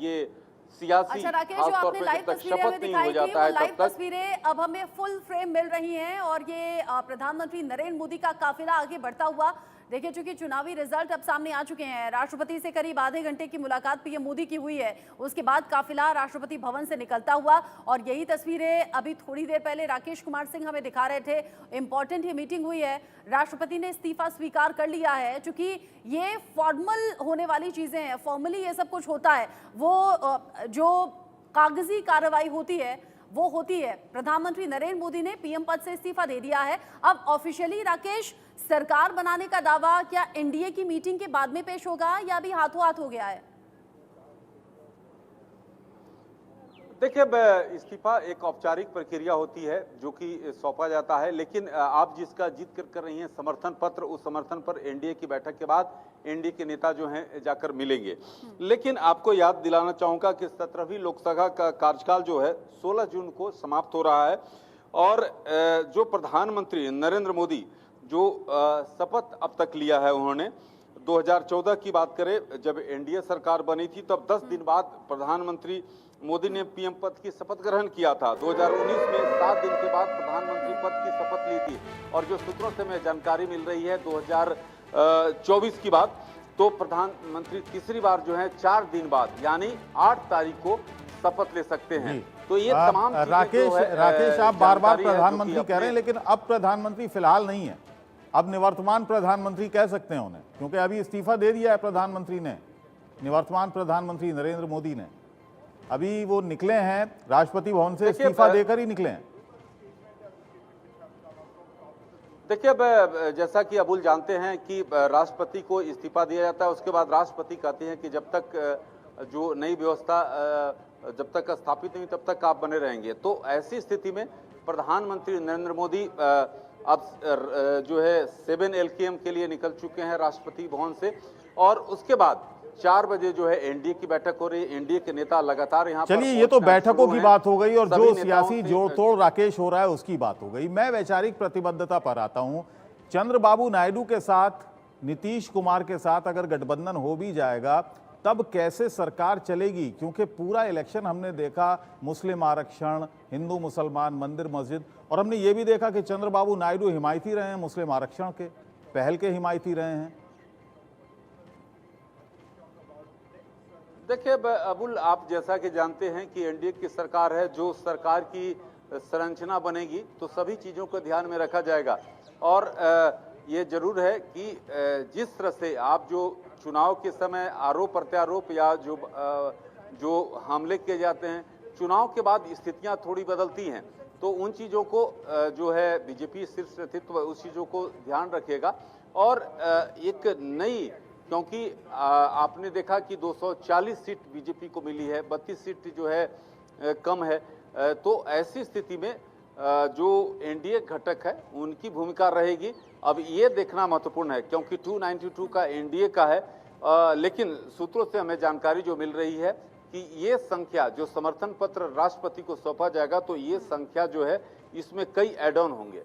ये सियासी अच्छा राकेश, जो खासतौर आपने पे लाइव जब तक तस्वीरें हमें शपथ नहीं दिखाई हो थी, जाता वो है लाइव तब तक तस्वीरें अब हमें फुल फ्रेम मिल रही हैं और ये प्रधानमंत्री नरेंद्र मोदी का काफिला आगे बढ़ता हुआ। देखिए, चूंकि चुनावी रिजल्ट अब सामने आ चुके हैं, राष्ट्रपति से करीब आधे घंटे की मुलाकात पीएम मोदी की हुई है, उसके बाद काफिला राष्ट्रपति भवन से निकलता हुआ। और यही तस्वीरें अभी थोड़ी देर पहले राकेश कुमार सिंह हमें दिखा रहे थे। इंपॉर्टेंट ये मीटिंग हुई है, राष्ट्रपति ने इस्तीफा स्वीकार कर लिया है। चूंकि ये फॉर्मल होने वाली चीजें हैं, फॉर्मली ये सब कुछ होता है, वो जो कागजी कार्रवाई होती है वो होती है। प्रधानमंत्री नरेंद्र मोदी ने पीएम पद से इस्तीफा दे दिया है। अब ऑफिशियली राकेश, सरकार बनाने का दावा क्या एनडीए की मीटिंग के बाद में पेश होगा या अभी हाथों हाथ हो गया है? देखिए, इस्तीफा एक औपचारिक प्रक्रिया होती है जो कि सौंपा जाता है, लेकिन आप जिसका जिक्र कर रही हैं समर्थन पत्र, उस समर्थन पर एनडीए की बैठक के बाद एनडीए के नेता जो हैं जाकर मिलेंगे। लेकिन आपको याद दिलाना चाहूंगा कि 17वीं लोकसभा का कार्यकाल जो है 16 जून को समाप्त हो रहा है और जो प्रधानमंत्री नरेंद्र मोदी जो शपथ अब तक लिया है उन्होंने, 2014 की बात करें जब एनडीए सरकार बनी थी तब 10 दिन बाद प्रधानमंत्री मोदी ने पीएम पद की शपथ ग्रहण किया था। 2019 में 7 दिन के बाद प्रधानमंत्री पद की शपथ ली थी और जो सूत्रों से हमें जानकारी मिल रही है 2024 की बात, तो प्रधानमंत्री तीसरी बार जो है 4 दिन बाद यानी 8 तारीख को शपथ ले सकते हैं। तो ये तमाम राकेश आप बार बार प्रधानमंत्री कह रहे हैं, लेकिन अब प्रधानमंत्री फिलहाल नहीं है, अब निवर्तमान प्रधानमंत्री कह सकते हैं उन्हें, क्योंकि अभी इस्तीफा दे दिया है प्रधानमंत्री ने, निवर्तमान प्रधानमंत्री नरेंद्र मोदी ने। अभी वो निकले हैं राष्ट्रपति भवन से, इस्तीफा देकर ही निकले हैं। देखिए, अब जैसा कि अबुल जानते हैं कि राष्ट्रपति को इस्तीफा दिया जाता है, उसके बाद राष्ट्रपति कहते हैं कि जब तक जो नई व्यवस्था जब तक स्थापित नहीं तब तक आप बने रहेंगे। तो ऐसी स्थिति में प्रधानमंत्री नरेंद्र मोदी अब जो है 7 LKM के लिए निकल चुके हैं राष्ट्रपति भवन से और उसके बाद 4 बजे जो है एनडीए की बैठक हो रही है। एनडीए के नेता लगातार यहाँ पर, चलिए ये तो बैठकों की बात हो गई और जो सियासी जोड़-तोड़ राकेश हो रहा है उसकी बात हो गई। मैं वैचारिक प्रतिबद्धता पर आता हूं। चंद्रबाबू नायडू के साथ, नीतीश कुमार के साथ अगर गठबंधन हो भी जाएगा तब कैसे सरकार चलेगी, क्योंकि पूरा इलेक्शन हमने देखा मुस्लिम आरक्षण, हिंदू मुसलमान, मंदिर मस्जिद, और हमने ये भी देखा कि चंद्रबाबू नायडू हिमायती रहे हैं मुस्लिम आरक्षण के, पहल के हिमायती रहे हैं। देखिए अबुल, आप जैसा कि जानते हैं कि एनडीए की सरकार है, जो सरकार की संरचना बनेगी तो सभी चीज़ों को ध्यान में रखा जाएगा और ये जरूर है कि जिस तरह से आप जो चुनाव के समय आरोप प्रत्यारोप या जो हमले किए जाते हैं, चुनाव के बाद स्थितियां थोड़ी बदलती हैं, तो उन चीज़ों को जो है बीजेपी शीर्ष नेतृत्व उस चीज़ों को ध्यान रखेगा और एक नई, क्योंकि आपने देखा कि 240 सीट बीजेपी को मिली है, 32 सीट जो है कम है, तो ऐसी स्थिति में जो एनडीए घटक है उनकी भूमिका रहेगी। अब ये देखना महत्वपूर्ण है क्योंकि 292 का एनडीए का है, लेकिन सूत्रों से हमें जानकारी जो मिल रही है कि ये संख्या जो समर्थन पत्र राष्ट्रपति को सौंपा जाएगा तो ये संख्या जो है इसमें कई एड ऑन होंगे।